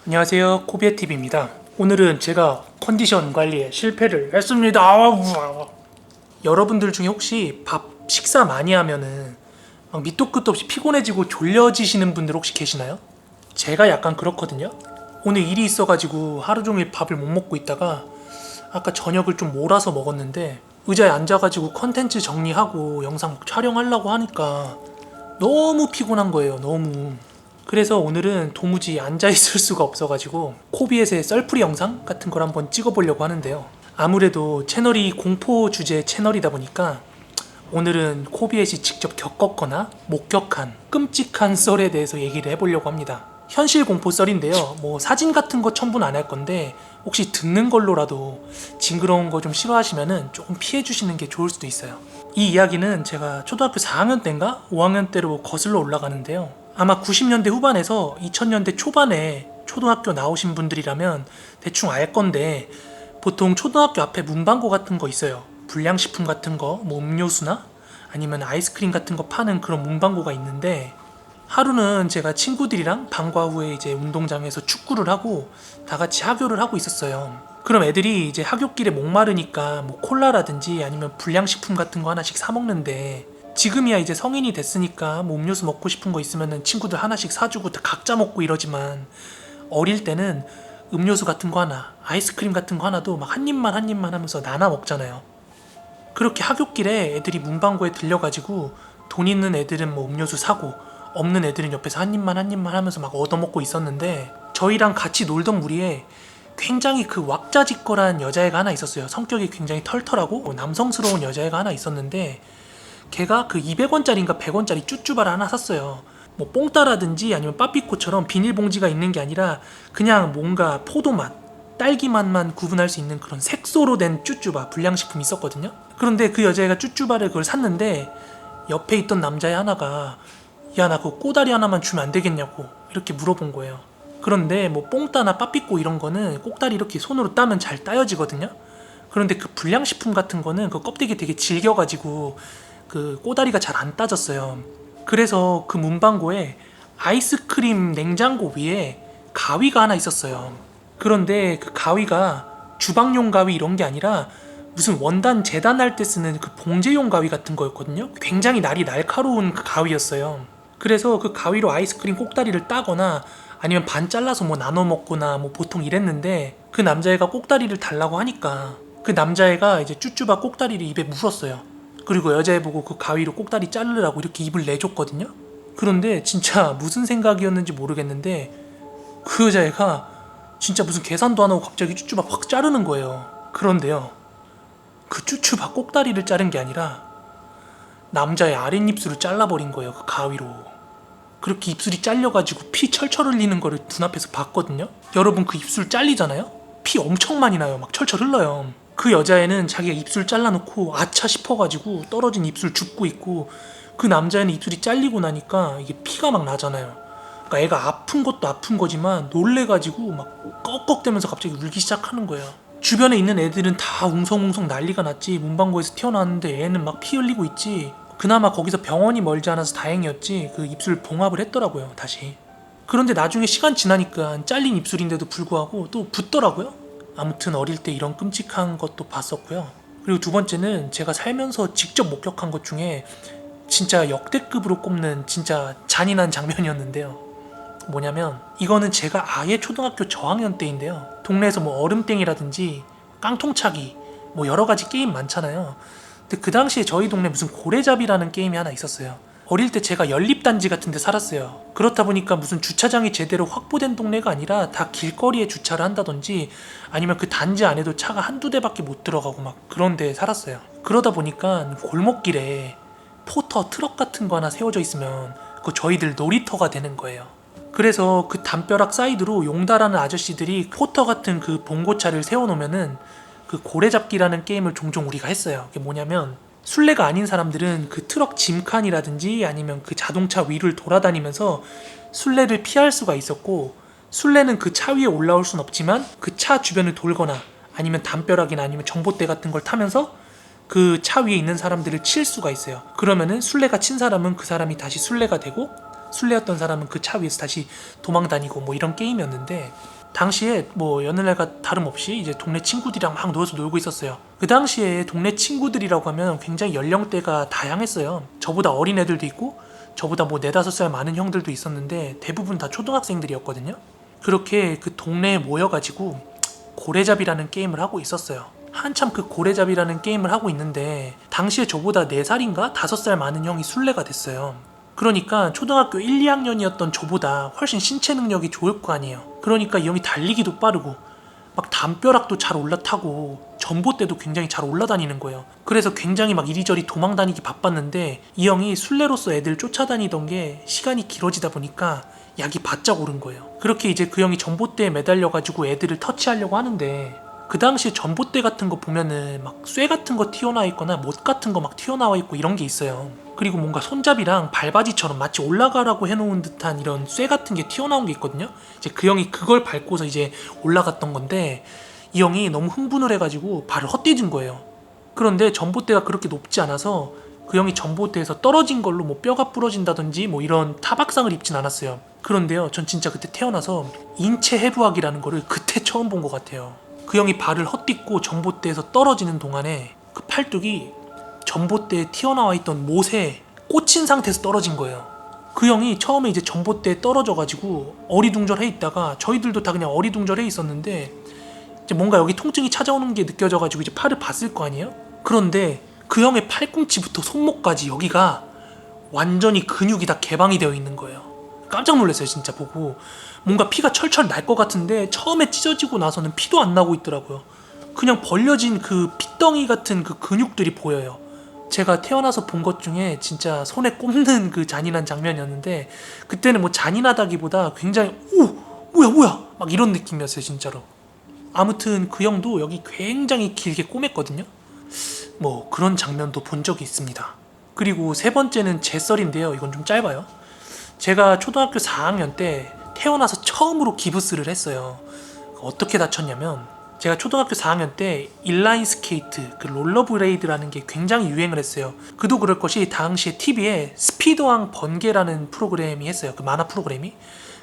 안녕하세요, 코비에TV입니다. 오늘은 제가 컨디션 관리에 실패를 했습니다. 여러분들 중에 혹시 밥 식사 많이 하면은 막 밑도 끝도 없이 피곤해지고 졸려지시는 분들 혹시 계시나요? 제가 약간 그렇거든요. 오늘 일이 있어가지고 하루 종일 밥을 못 먹고 있다가 아까 저녁을 좀 몰아서 먹었는데 의자에 앉아가지고 컨텐츠 정리하고 영상 촬영하려고 하니까 너무 피곤한 거예요. 너무. 그래서 오늘은 도무지 앉아있을 수가 없어가지고 코비엣의 썰풀이 영상 같은 걸 한번 찍어보려고 하는데요. 아무래도 채널이 공포 주제 채널이다 보니까 오늘은 코비엣이 직접 겪었거나 목격한 끔찍한 썰에 대해서 얘기를 해보려고 합니다. 현실 공포 썰인데요. 뭐 사진 같은 거 첨부는 안 할 건데 혹시 듣는 걸로라도 징그러운 거 좀 싫어하시면은 조금 피해 주시는 게 좋을 수도 있어요. 이 이야기는 제가 초등학교 4학년 때인가 5학년 때로 거슬러 올라가는데요. 아마 90년대 후반에서 2000년대 초반에 초등학교 나오신 분들이라면 대충 알 건데 보통 초등학교 앞에 문방구 같은 거 있어요. 불량식품 같은 거, 뭐 음료수나 아니면 아이스크림 같은 거 파는 그런 문방구가 있는데 하루는 제가 친구들이랑 방과 후에 이제 운동장에서 축구를 하고 다 같이 하교를 하고 있었어요. 그럼 애들이 이제 하굣길에 목마르니까 뭐 콜라라든지 아니면 불량식품 같은 거 하나씩 사 먹는데 지금이야 이제 성인이 됐으니까 뭐 음료수 먹고 싶은 거 있으면은 친구들 하나씩 사주고 다 각자 먹고 이러지만 어릴 때는 음료수 같은 거 하나, 아이스크림 같은 거 하나도 막 한 입만 한 입만 하면서 나눠 먹잖아요. 그렇게 하굣길에 애들이 문방구에 들려가지고 돈 있는 애들은 뭐 음료수 사고 없는 애들은 옆에서 한 입만 한 입만 하면서 막 얻어먹고 있었는데 저희랑 같이 놀던 무리에 굉장히 그 왁자지껄한 여자애가 하나 있었어요. 성격이 굉장히 털털하고 남성스러운 여자애가 하나 있었는데 걔가 그 200원짜리인가 100원짜리 쭈쭈바를 하나 샀어요. 뭐 뽕따라든지 아니면 빠삐코처럼 비닐봉지가 있는 게 아니라 그냥 뭔가 포도맛, 딸기맛만 구분할 수 있는 그런 색소로 된 쭈쭈바 불량식품이 있었거든요. 그런데 그 여자애가 쭈쭈바를 그걸 샀는데 옆에 있던 남자애 하나가 야 나 그거 꼬다리 하나만 주면 안 되겠냐고 이렇게 물어본 거예요. 그런데 뭐 뽕따나 빠삐꼬 이런 거는 꼭다리 이렇게 손으로 따면 잘 따여지거든요. 그런데 그 불량식품 같은 거는 그 껍데기 되게 질겨가지고 그 꼬다리가 잘 안 따졌어요. 그래서 그 문방구에 아이스크림 냉장고 위에 가위가 하나 있었어요. 그런데 그 가위가 주방용 가위 이런 게 아니라 무슨 원단 재단할 때 쓰는 그 봉제용 가위 같은 거였거든요. 굉장히 날이 날카로운 그 가위였어요. 그래서 그 가위로 아이스크림 꼭다리를 따거나 아니면 반 잘라서 뭐 나눠 먹거나 뭐 보통 이랬는데 그 남자애가 꼭다리를 달라고 하니까 그 남자애가 이제 쭈쭈바 꼭다리를 입에 물었어요. 그리고 여자애 보고 그 가위로 꼭다리 자르라고 이렇게 입을 내줬거든요. 그런데 진짜 무슨 생각이었는지 모르겠는데 그 여자애가 진짜 무슨 계산도 안 하고 갑자기 쭈쭈바 확 자르는 거예요. 그런데요, 그 쭈쭈바 꼭다리를 자른 게 아니라 남자의 아랫입술을 잘라버린 거예요. 그 가위로. 그렇게 입술이 잘려가지고 피 철철 흘리는 거를 눈앞에서 봤거든요. 여러분 그 입술 잘리잖아요? 피 엄청 많이 나요. 막 철철 흘러요. 그 여자애는 자기가 입술 잘라놓고 아차 싶어가지고 떨어진 입술 줍고 있고 그 남자애는 입술이 잘리고 나니까 이게 피가 막 나잖아요. 그러니까 애가 아픈 것도 아픈 거지만 놀래가지고 막 꺽꺽대면서 갑자기 울기 시작하는 거예요. 주변에 있는 애들은 다 웅성웅성 난리가 났지. 문방구에서 튀어나왔는데 애는 막 피 흘리고 있지. 그나마 거기서 병원이 멀지 않아서 다행이었지. 그 입술 봉합을 했더라고요, 다시. 그런데 나중에 시간 지나니까 잘린 입술인데도 불구하고 또 붓더라고요. 아무튼 어릴 때 이런 끔찍한 것도 봤었고요. 그리고 두 번째는 제가 살면서 직접 목격한 것 중에 진짜 역대급으로 꼽는 진짜 잔인한 장면이었는데요. 뭐냐면 이거는 제가 아예 초등학교 저학년 때인데요. 동네에서 뭐 얼음땡이라든지 깡통차기 뭐 여러 가지 게임 많잖아요. 근데 그 당시에 저희 동네 무슨 고래잡이라는 게임이 하나 있었어요. 어릴 때 제가 연립단지 같은 데 살았어요. 그렇다 보니까 무슨 주차장이 제대로 확보된 동네가 아니라 다 길거리에 주차를 한다든지 아니면 그 단지 안에도 차가 한두 대밖에 못 들어가고 막 그런 데 살았어요. 그러다 보니까 골목길에 포터 트럭 같은 거 하나 세워져 있으면 그거 저희들 놀이터가 되는 거예요. 그래서 그 담벼락 사이드로 용달하는 아저씨들이 포터 같은 그 봉고차를 세워놓으면은 그 고래잡기라는 게임을 종종 우리가 했어요. 그게 뭐냐면 술래가 아닌 사람들은 그 트럭 짐칸이라든지 아니면 그 자동차 위를 돌아다니면서 술래를 피할 수가 있었고 술래는 그 차 위에 올라올 순 없지만 그 차 주변을 돌거나 아니면 담벼락이나 아니면 전봇대 같은 걸 타면서 그 차 위에 있는 사람들을 칠 수가 있어요. 그러면은 술래가 친 사람은 그 사람이 다시 술래가 되고 술래였던 사람은 그 차 위에서 다시 도망 다니고 뭐 이런 게임이었는데, 당시에 뭐 여느 날과 다름없이 이제 동네 친구들이랑 막 누워서 놀고 있었어요. 그 당시에 동네 친구들이라고 하면 굉장히 연령대가 다양했어요. 저보다 어린 애들도 있고 저보다 뭐 4-5살 많은 형들도 있었는데 대부분 다 초등학생들이었거든요. 그렇게 그 동네에 모여가지고 고래잡이라는 게임을 하고 있었어요. 한참 그 고래잡이라는 게임을 하고 있는데 당시에 저보다 4살인가 5살 많은 형이 술래가 됐어요. 그러니까 초등학교 1, 2학년이었던 저보다 훨씬 신체 능력이 좋을 거 아니에요. 그러니까 이 형이 달리기도 빠르고 막 담벼락도 잘 올라타고 전봇대도 굉장히 잘 올라다니는 거예요. 그래서 굉장히 막 이리저리 도망다니기 바빴는데 이 형이 술래로서 애들 쫓아다니던 게 시간이 길어지다 보니까 약이 바짝 오른 거예요. 그렇게 이제 그 형이 전봇대에 매달려가지고 애들을 터치하려고 하는데, 그 당시에 전봇대 같은 거 보면은 막 쇠 같은 거 튀어나와 있거나 못 같은 거 막 튀어나와 있고 이런 게 있어요. 그리고 뭔가 손잡이랑 발바지처럼 마치 올라가라고 해놓은 듯한 이런 쇠 같은 게 튀어나온 게 있거든요. 이제 그 형이 그걸 밟고서 이제 올라갔던 건데, 이 형이 너무 흥분을 해가지고 발을 헛디딘 거예요. 그런데 전봇대가 그렇게 높지 않아서 그 형이 전봇대에서 떨어진 걸로 뭐 뼈가 부러진다든지 뭐 이런 타박상을 입진 않았어요. 그런데요, 전 진짜 그때 태어나서 인체 해부학이라는 거를 그때 처음 본 것 같아요. 그 형이 발을 헛딛고 전봇대에서 떨어지는 동안에 그 팔뚝이 전봇대에 튀어나와 있던 못에 꽂힌 상태에서 떨어진 거예요. 그 형이 처음에 이제 전봇대에 떨어져가지고 어리둥절해 있다가, 저희들도 다 그냥 어리둥절해 있었는데 이제 뭔가 여기 통증이 찾아오는 게 느껴져가지고 이제 팔을 봤을 거 아니에요? 그런데 그 형의 팔꿈치부터 손목까지 여기가 완전히 근육이 다 개방이 되어 있는 거예요. 깜짝 놀랐어요 진짜 보고. 뭔가 피가 철철 날 것 같은데 처음에 찢어지고 나서는 피도 안 나고 있더라고요. 그냥 벌려진 그 핏덩이 같은 그 근육들이 보여요. 제가 태어나서 본 것 중에 진짜 손에 꼽는 그 잔인한 장면이었는데, 그때는 뭐 잔인하다기보다 굉장히 오 뭐야 막 이런 느낌이었어요 진짜로. 아무튼 그 형도 여기 굉장히 길게 꼬맸거든요. 뭐 그런 장면도 본 적이 있습니다. 그리고 세 번째는 제 썰인데요. 이건 좀 짧아요. 제가 초등학교 4학년 때 태어나서 처음으로 기부스를 했어요. 어떻게 다쳤냐면, 제가 초등학교 4학년 때 인라인 스케이트, 그 롤러브레이드라는 게 굉장히 유행을 했어요. 그도 그럴 것이 당시에 TV에 스피드왕 번개라는 프로그램이 했어요. 그 만화 프로그램이.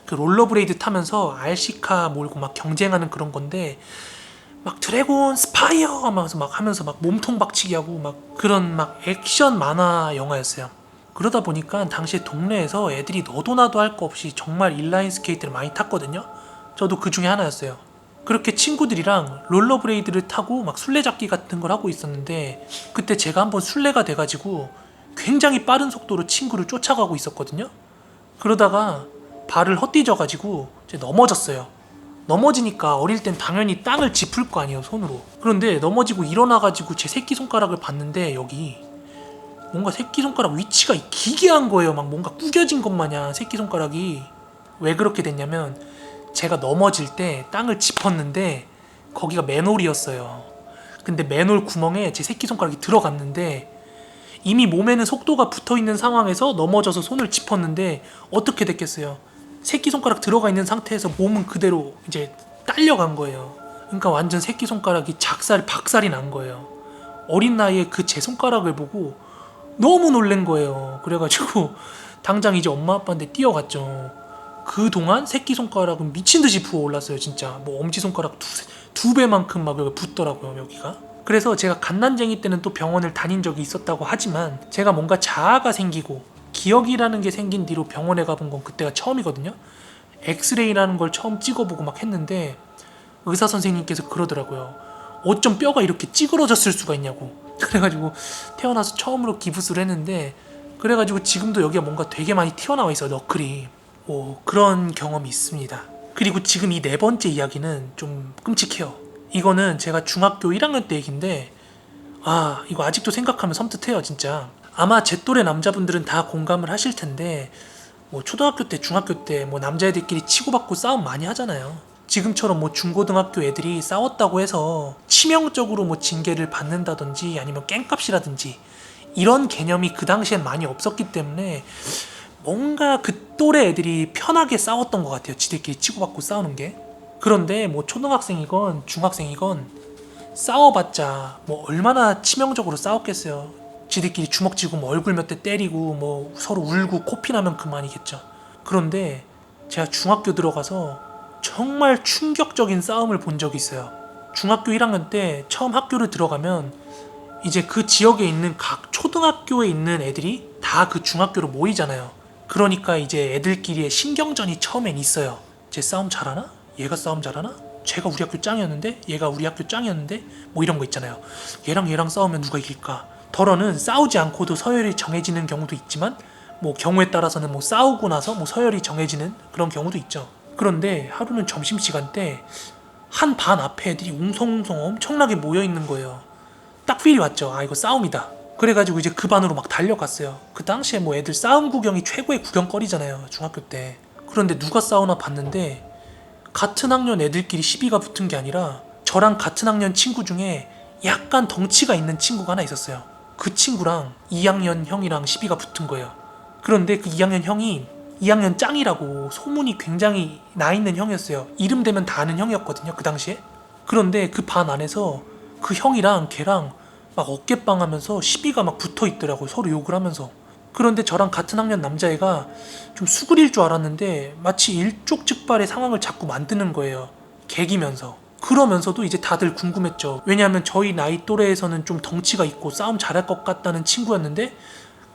그 롤러브레이드 타면서 RC카 몰고 막 경쟁하는 그런 건데, 막 드래곤 스파이어 하면서 막 몸통 박치기 하고 막 그런 막 액션 만화 영화였어요. 그러다 보니까 당시에 동네에서 애들이 너도 나도 할 거 없이 정말 인라인 스케이트를 많이 탔거든요. 저도 그 중에 하나였어요. 그렇게 친구들이랑 롤러브레이드를 타고 막 술래잡기 같은 걸 하고 있었는데, 그때 제가 한번 술래가 돼가지고 굉장히 빠른 속도로 친구를 쫓아가고 있었거든요. 그러다가 발을 헛디뎌가지고 넘어졌어요. 넘어지니까 어릴 땐 당연히 땅을 짚을 거 아니에요 손으로. 그런데 넘어지고 일어나가지고 제 새끼손가락을 봤는데 여기 뭔가 새끼손가락 위치가 기괴한 거예요. 막 뭔가 구겨진 것 마냥 새끼손가락이. 왜 그렇게 됐냐면, 제가 넘어질 때 땅을 짚었는데 거기가 맨홀이었어요. 근데 맨홀 구멍에 제 새끼손가락이 들어갔는데, 이미 몸에는 속도가 붙어있는 상황에서 넘어져서 손을 짚었는데 어떻게 됐겠어요? 새끼손가락 들어가 있는 상태에서 몸은 그대로 이제 딸려간 거예요. 그러니까 완전 새끼손가락이 박살이 난 거예요. 어린 나이에 그 제 손가락을 보고 너무 놀란 거예요. 그래가지고 당장 이제 엄마 아빠한테 뛰어갔죠. 그동안 새끼손가락은 미친듯이 부어올랐어요 진짜. 뭐 엄지손가락 두 배만큼 막 여기 붓더라고요 여기가. 그래서 제가 갓난쟁이 때는 또 병원을 다닌 적이 있었다고 하지만, 제가 뭔가 자아가 생기고 기억이라는 게 생긴 뒤로 병원에 가본 건 그때가 처음이거든요. 엑스레이라는 걸 처음 찍어보고 막 했는데 의사 선생님께서 그러더라고요. 어쩜 뼈가 이렇게 찌그러졌을 수가 있냐고. 그래가지고 태어나서 처음으로 기부스를 했는데, 그래가지고 지금도 여기가 뭔가 되게 많이 튀어나와 있어요 너클이. 그런 경험이 있습니다. 그리고 지금 이 네 번째 이야기는 좀 끔찍해요. 이거는 제가 중학교 1학년 때 얘기인데, 이거 아직도 생각하면 섬뜩해요 진짜. 아마 제 또래 남자분들은 다 공감을 하실 텐데, 뭐 초등학교 때 중학교 때 뭐 남자애들끼리 치고받고 싸움 많이 하잖아요. 지금처럼 뭐 중고등학교 애들이 싸웠다고 해서 치명적으로 뭐 징계를 받는다든지 아니면 깽값이라든지 이런 개념이 그 당시엔 많이 없었기 때문에 뭔가 그 또래 애들이 편하게 싸웠던 것 같아요. 지들끼리 치고받고 싸우는 게. 그런데 뭐 초등학생이건 중학생이건 싸워봤자 뭐 얼마나 치명적으로 싸웠겠어요. 지들끼리 주먹 쥐고 뭐 얼굴 몇 대 때리고 뭐 서로 울고 코피 나면 그만이겠죠. 그런데 제가 중학교 들어가서 정말 충격적인 싸움을 본 적이 있어요. 중학교 1학년 때 처음 학교를 들어가면 이제 그 지역에 있는 각 초등학교에 있는 애들이 다 그 중학교로 모이잖아요. 그러니까 이제 애들끼리의 신경전이 처음엔 있어요. 쟤 싸움 잘하나? 얘가 싸움 잘하나? 쟤가 우리 학교 짱이었는데? 얘가 우리 학교 짱이었는데? 뭐 이런 거 있잖아요. 얘랑 싸우면 누가 이길까? 덜어는 싸우지 않고도 서열이 정해지는 경우도 있지만 뭐 경우에 따라서는 뭐 싸우고 나서 뭐 서열이 정해지는 그런 경우도 있죠. 그런데 하루는 점심시간 때 한 반 앞에 애들이 웅성웅성 엄청나게 모여있는 거예요. 딱 필이 왔죠. 아, 이거 싸움이다. 그래가지고 이제 그 반으로 막 달려갔어요. 그 당시에 뭐 애들 싸움 구경이 최고의 구경거리잖아요, 중학교 때. 그런데 누가 싸우나 봤는데 같은 학년 애들끼리 시비가 붙은 게 아니라 저랑 같은 학년 친구 중에 약간 덩치가 있는 친구가 하나 있었어요. 그 친구랑 2학년 형이랑 시비가 붙은 거예요. 그런데 그 2학년 형이 2학년 짱이라고 소문이 굉장히 나 있는 형이었어요. 이름 대면 다 아는 형이었거든요, 그 당시에. 그런데 그 반 안에서 그 형이랑 걔랑 막 어깨빵 하면서 시비가 막 붙어 있더라고요, 서로 욕을 하면서. 그런데 저랑 같은 학년 남자애가 좀 수그릴 줄 알았는데 마치 일촉즉발의 상황을 자꾸 만드는 거예요, 개기면서. 그러면서도 이제 다들 궁금했죠. 왜냐하면 저희 나이 또래에서는 좀 덩치가 있고 싸움 잘할 것 같다는 친구였는데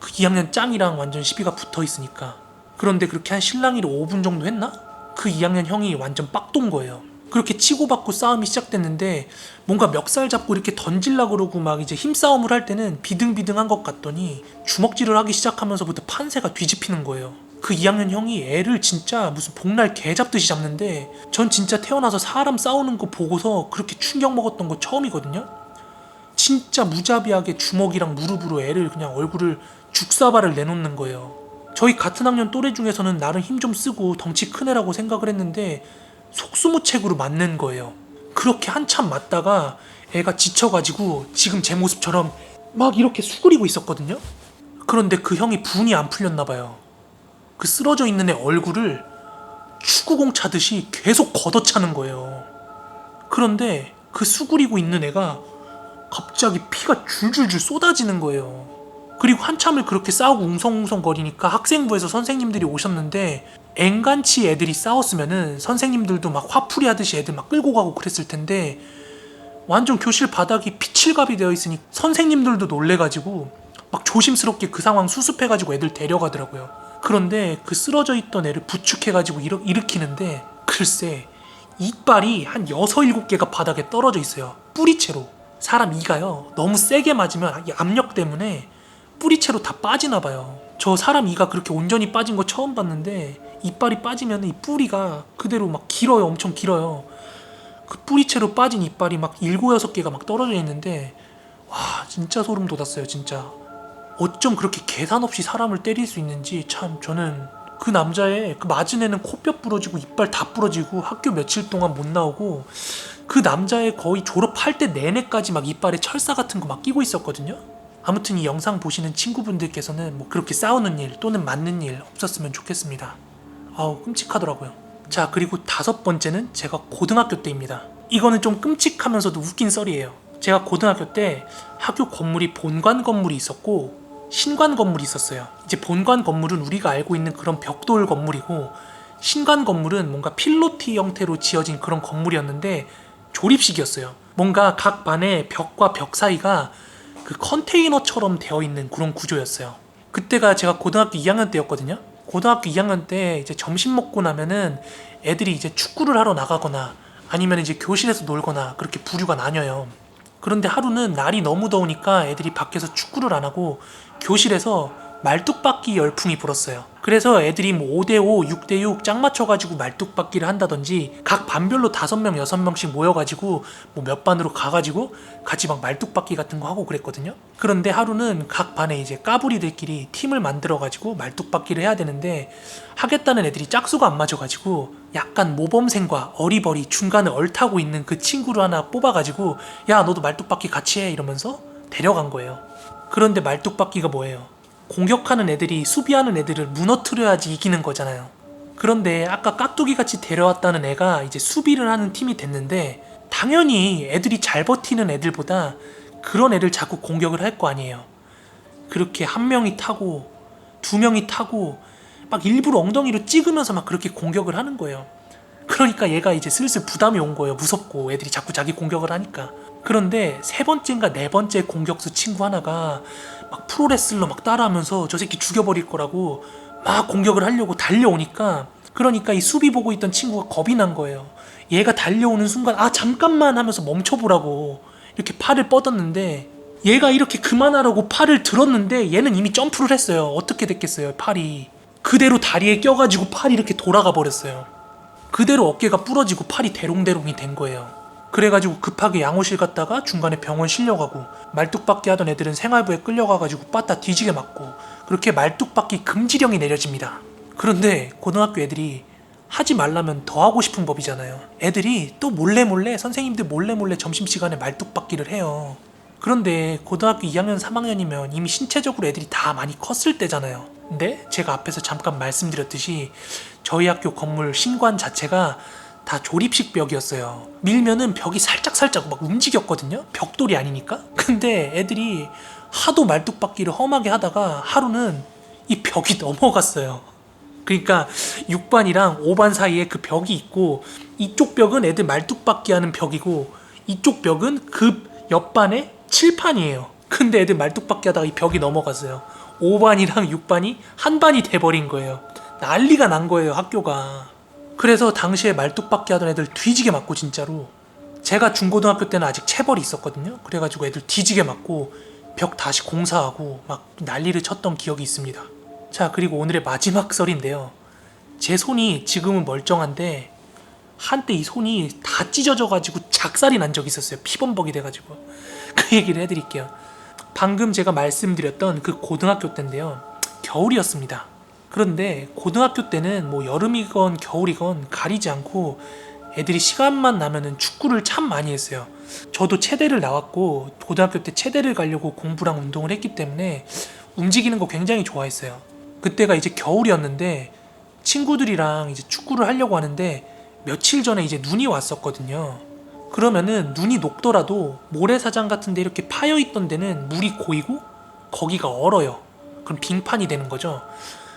그 2학년 짱이랑 완전 시비가 붙어 있으니까. 그런데 그렇게 한 실랑이를 5분 정도 했나? 그 2학년 형이 완전 빡돈 거예요. 그렇게 치고받고 싸움이 시작됐는데 뭔가 멱살 잡고 이렇게 던질라 그러고 막 이제 힘싸움을 할 때는 비등비등한 것 같더니 주먹질을 하기 시작하면서부터 판세가 뒤집히는 거예요. 그 2학년 형이 애를 진짜 무슨 복날 개 잡듯이 잡는데 전 진짜 태어나서 사람 싸우는 거 보고서 그렇게 충격 먹었던 거 처음이거든요. 진짜 무자비하게 주먹이랑 무릎으로 애를 그냥 얼굴을 죽사발을 내놓는 거예요. 저희 같은 학년 또래 중에서는 나름 힘 좀 쓰고 덩치 큰 애라고 생각을 했는데 속수무책으로 맞는 거예요. 그렇게 한참 맞다가 애가 지쳐가지고 지금 제 모습처럼 막 이렇게 수그리고 있었거든요. 그런데 그 형이 분이 안 풀렸나 봐요. 그 쓰러져 있는 애 얼굴을 축구공 차듯이 계속 걷어차는 거예요. 그런데 그 수그리고 있는 애가 갑자기 피가 줄줄줄 쏟아지는 거예요. 그리고 한참을 그렇게 싸우고 웅성웅성거리니까 학생부에서 선생님들이 오셨는데 앵간치 애들이 싸웠으면은 선생님들도 막 화풀이 하듯이 애들 막 끌고 가고 그랬을 텐데 완전 교실 바닥이 피칠갑이 되어 있으니 선생님들도 놀래가지고 막 조심스럽게 그 상황 수습해가지고 애들 데려가더라고요. 그런데 그 쓰러져 있던 애를 부축해가지고 일으키는데 글쎄 이빨이 한 6, 7개가 바닥에 떨어져 있어요. 뿌리채로. 사람 이가요 너무 세게 맞으면 이 압력 때문에 뿌리채로 다 빠지나 봐요. 저 사람 이가 그렇게 온전히 빠진 거 처음 봤는데 이빨이 빠지면 이 뿌리가 그대로 막 길어요. 엄청 길어요. 그 뿌리채로 빠진 이빨이 막 7, 6개가 막 떨어져 있는데 와 진짜 소름 돋았어요. 진짜 어쩜 그렇게 계산 없이 사람을 때릴 수 있는지 참 저는 그 남자의 그 맞은 애는 코뼈 부러지고 이빨 다 부러지고 학교 며칠 동안 못 나오고 그 남자의 거의 졸업할 때 내내까지 막 이빨에 철사 같은 거 막 끼고 있었거든요. 아무튼 이 영상 보시는 친구분들께서는 뭐 그렇게 싸우는 일 또는 맞는 일 없었으면 좋겠습니다. 아우 끔찍하더라고요. 자 그리고 5번째는 제가 고등학교 때입니다. 이거는 좀 끔찍하면서도 웃긴 썰이에요. 제가 고등학교 때 학교 건물이 본관 건물이 있었고 신관 건물이 있었어요. 이제 본관 건물은 우리가 알고 있는 그런 벽돌 건물이고 신관 건물은 뭔가 필로티 형태로 지어진 그런 건물이었는데 조립식이었어요. 뭔가 각 반의 벽과 벽 사이가 그 컨테이너처럼 되어 있는 그런 구조였어요. 그때가 제가 고등학교 2학년 때였거든요. 고등학교 2학년 때 이제 점심 먹고 나면은 애들이 이제 축구를 하러 나가거나 아니면 이제 교실에서 놀거나 그렇게 부류가 나뉘어요. 그런데 하루는 날이 너무 더우니까 애들이 밖에서 축구를 안 하고 교실에서 말뚝박기 열풍이 불었어요. 그래서 애들이 뭐 5대5, 6대6 짝 맞춰가지고 말뚝박기를 한다든지 각 반별로 5명, 6명씩 모여가지고 뭐 몇 반으로 가가지고 같이 막 말뚝박기 같은 거 하고 그랬거든요. 그런데 하루는 각 반에 이제 까불이들끼리 팀을 만들어가지고 말뚝박기를 해야 되는데 하겠다는 애들이 짝수가 안 맞아가지고 약간 모범생과 어리버리 중간에 얼타고 있는 그 친구를 하나 뽑아가지고 야 너도 말뚝박기 같이 해 이러면서 데려간 거예요. 그런데 말뚝박기가 뭐예요? 공격하는 애들이 수비하는 애들을 무너뜨려야지 이기는 거잖아요. 그런데 아까 깍두기같이 데려왔다는 애가 이제 수비를 하는 팀이 됐는데 당연히 애들이 잘 버티는 애들보다 그런 애를 자꾸 공격을 할 거 아니에요. 그렇게 한 명이 타고 두 명이 타고 막 일부러 엉덩이로 찍으면서 막 그렇게 공격을 하는 거예요. 그러니까 얘가 이제 슬슬 부담이 온 거예요. 무섭고 애들이 자꾸 자기 공격을 하니까. 그런데 세 번째인가 네 번째 공격수 친구 하나가 막 프로레슬러 막 따라하면서 저 새끼 죽여버릴 거라고 막 공격을 하려고 달려오니까, 그러니까 이 수비 보고 있던 친구가 겁이 난 거예요. 얘가 달려오는 순간 아 잠깐만 하면서 멈춰보라고 이렇게 팔을 뻗었는데, 얘가 이렇게 그만하라고 팔을 들었는데 얘는 이미 점프를 했어요. 어떻게 됐겠어요. 팔이 그대로 다리에 껴가지고 팔이 이렇게 돌아가 버렸어요. 그대로 어깨가 부러지고 팔이 대롱대롱이 된 거예요. 그래가지고 급하게 양호실 갔다가 중간에 병원 실려가고, 말뚝박기 하던 애들은 생활부에 끌려가가지고 빠따 뒤지게 맞고, 그렇게 말뚝박기 금지령이 내려집니다. 그런데 고등학교 애들이 하지 말라면 더 하고 싶은 법이잖아요. 애들이 또 몰래 선생님들 몰래 점심시간에 말뚝박기를 해요. 그런데 고등학교 2학년 3학년이면 이미 신체적으로 애들이 다 많이 컸을 때잖아요. 근데 제가 앞에서 잠깐 말씀드렸듯이 저희 학교 건물 신관 자체가 다 조립식 벽이었어요. 밀면은 벽이 살짝 막 움직였거든요. 벽돌이 아니니까. 근데 애들이 하도 말뚝박기를 험하게 하다가 하루는 이 벽이 넘어갔어요. 그러니까 6반이랑 5반 사이에 그 벽이 있고, 이쪽 벽은 애들 말뚝박기 하는 벽이고, 이쪽 벽은 그 옆반에 칠판이에요. 근데 애들 말뚝박기 하다가 이 벽이 넘어갔어요. 5반이랑 6반이 한 반이 돼버린 거예요. 난리가 난 거예요, 학교가. 그래서 당시에 말뚝박기 하던 애들 뒤지게 맞고, 진짜로. 제가 중고등학교 때는 아직 체벌이 있었거든요. 그래가지고 애들 뒤지게 맞고 벽 다시 공사하고 막 난리를 쳤던 기억이 있습니다. 자, 그리고 오늘의 마지막 썰인데요. 제 손이 지금은 멀쩡한데 한때 이 손이 다 찢어져가지고 작살이 난 적이 있었어요. 피범벅이 돼가지고. 그 얘기를 해드릴게요. 방금 제가 말씀드렸던 그 고등학교 때인데요. 겨울이었습니다. 그런데 고등학교 때는 뭐 여름이건 겨울이건 가리지 않고 애들이 시간만 나면은 축구를 참 많이 했어요. 저도 체대를 나왔고 고등학교 때 체대를 가려고 공부랑 운동을 했기 때문에 움직이는 거 굉장히 좋아했어요. 그때가 이제 겨울이었는데 친구들이랑 이제 축구를 하려고 하는데 며칠 전에 이제 눈이 왔었거든요. 그러면은 눈이 녹더라도 모래사장 같은 데 이렇게 파여있던 데는 물이 고이고 거기가 얼어요. 그럼 빙판이 되는 거죠.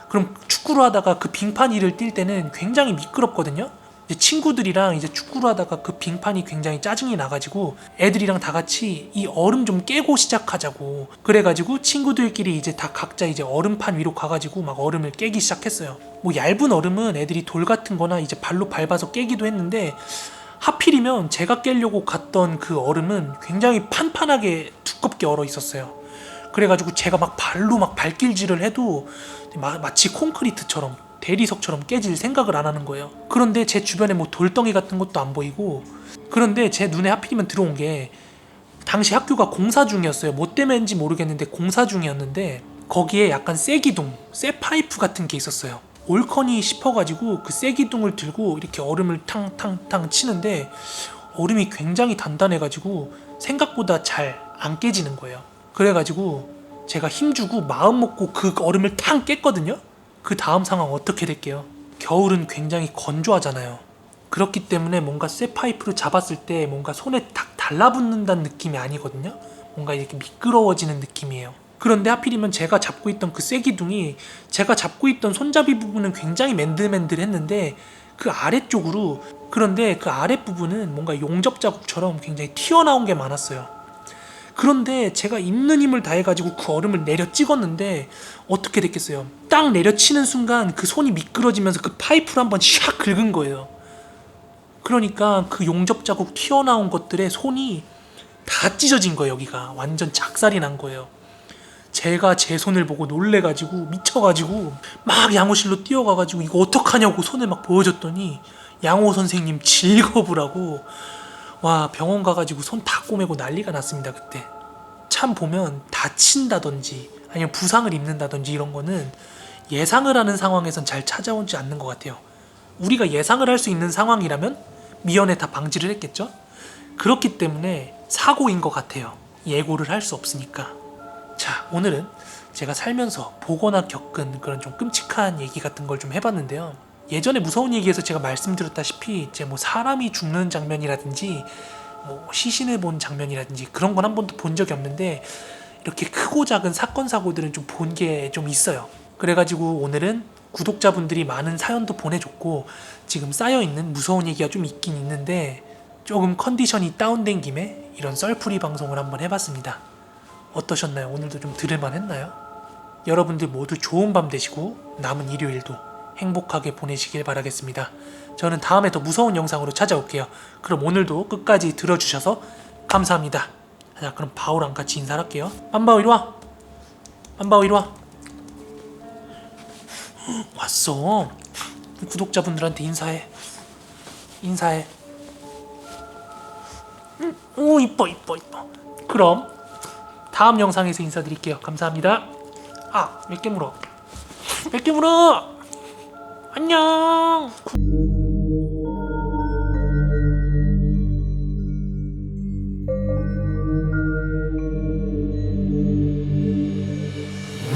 그럼 축구를 하다가 그 빙판 위를 뛸 때는 굉장히 미끄럽거든요. 이제 친구들이랑 이제 축구를 하다가 그 빙판이 굉장히 짜증이 나가지고 애들이랑 다 같이 이 얼음 좀 깨고 시작하자고, 그래가지고 친구들끼리 이제 다 각자 이제 얼음판 위로 가가지고 막 얼음을 깨기 시작했어요. 뭐 얇은 얼음은 애들이 돌 같은 거나 이제 발로 밟아서 깨기도 했는데, 하필이면 제가 깨려고 갔던 그 얼음은 굉장히 판판하게 두껍게 얼어 있었어요. 그래가지고 제가 막 발로 막 발길질을 해도 마치 콘크리트처럼 대리석처럼 깨질 생각을 안 하는 거예요. 그런데 제 주변에 뭐 돌덩이 같은 것도 안 보이고, 그런데 제 눈에 하필이면 들어온 게 당시 학교가 공사 중이었어요. 뭐 때문인지 모르겠는데 공사 중이었는데 거기에 약간 쐐기둥, 쇠파이프 같은 게 있었어요. 올커니 싶어가지고 그 쐐기둥을 들고 이렇게 얼음을 탕탕탕 치는데 얼음이 굉장히 단단해가지고 생각보다 잘 안 깨지는 거예요. 그래가지고 제가 힘주고 마음 먹고 그 얼음을 탕 깼거든요. 그 다음 상황 어떻게 될게요? 겨울은 굉장히 건조하잖아요. 그렇기 때문에 뭔가 쇠파이프를 잡았을 때 뭔가 손에 딱 달라붙는다는 느낌이 아니거든요. 뭔가 이렇게 미끄러워지는 느낌이에요. 그런데 하필이면 제가 잡고 있던 그 쐐기둥이, 제가 잡고 있던 손잡이 부분은 굉장히 맨들맨들했는데 그 아래쪽으로, 그런데 그 아랫부분은 뭔가 용접 자국처럼 굉장히 튀어나온 게 많았어요. 그런데 제가 있는 힘을 다해가지고 그 얼음을 내려 찍었는데 어떻게 됐겠어요? 딱 내려치는 순간 그 손이 미끄러지면서 그 파이프를 한번 샥 긁은 거예요. 그러니까 그 용접 자국 튀어나온 것들에 손이 다 찢어진 거예요. 여기가 완전 작살이 난 거예요. 제가 제 손을 보고 놀래가지고 미쳐가지고 막 양호실로 뛰어가가지고 이거 어떡하냐고 손을 막 보여줬더니 양호 선생님 질겁으라고, 와, 병원 가가지고 손 다 꼬매고 난리가 났습니다. 그때 참 보면 다친다든지 아니면 부상을 입는다든지 이런 거는 예상을 하는 상황에선 잘 찾아오지 않는 것 같아요. 우리가 예상을 할 수 있는 상황이라면 미연에 다 방지를 했겠죠. 그렇기 때문에 사고인 것 같아요. 예고를 할 수 없으니까. 자, 오늘은 제가 살면서 보거나 겪은 그런 좀 끔찍한 얘기 같은 걸 좀 해봤는데요. 예전에 무서운 얘기에서 제가 말씀드렸다시피 이제 뭐 사람이 죽는 장면이라든지 뭐 시신을 본 장면이라든지 그런 건 한 번도 본 적이 없는데 이렇게 크고 작은 사건 사고들은 좀 본 게 좀 있어요. 그래가지고 오늘은 구독자분들이 많은 사연도 보내줬고 지금 쌓여있는 무서운 얘기가 좀 있긴 있는데 조금 컨디션이 다운된 김에 이런 썰풀이 방송을 한번 해봤습니다. 어떠셨나요? 오늘도 좀 들을만 했나요? 여러분들 모두 좋은 밤 되시고 남은 일요일도 행복하게 보내시길 바라겠습니다. 저는 다음에 더 무서운 영상으로 찾아올게요. 그럼 오늘도 끝까지 들어주셔서 감사합니다. 자, 그럼 바오랑 같이 인사를 할게요. 빰바오 이리와. 빰바오 이리와. 왔어. 구독자분들한테 인사해. 오, 이뻐. 그럼 다음 영상에서 인사드릴게요. 감사합니다. 몇 개 물어. 안녕.